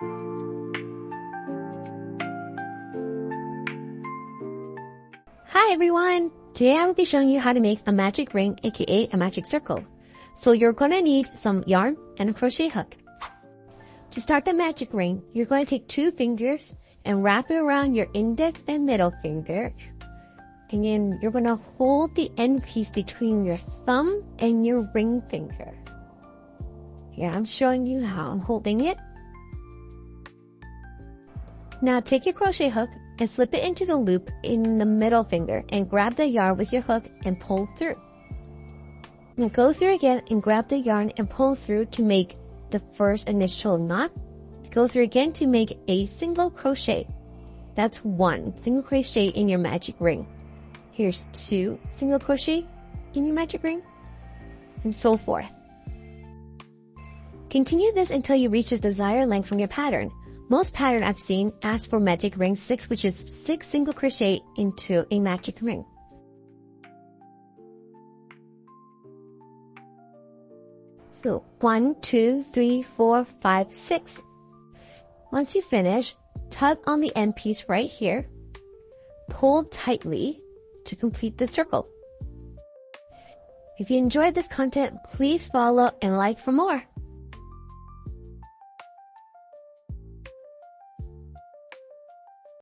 Hi everyone! Today I will be showing you how to make a magic ring, aka a magic circle. So you're gonna need some yarn and a crochet hook. To start the magic ring, you're going to take 2 fingers and wrap it around your index and middle finger. And then you're gonna hold the end piece between your thumb and your ring finger. Here, I'm showing you how I'm holding it. Now take your crochet hook and slip it into the loop in the middle finger and grab the yarn with your hook and pull through. Now go through again and grab the yarn and pull through to make the first initial knot. Go through again to make a single crochet. That's 1 single crochet in your magic ring. Here's 2 single crochet in your magic ring, and so forth. Continue this until you reach the desired length from your pattern. Most pattern I've seen ask for magic ring 6, which is 6 single crochet into a magic ring. So 1, 2, 3, 4, 5, 6. Once you finish, tug on the end piece right here. Pull tightly to complete the circle. If you enjoyed this content, please follow and like for more.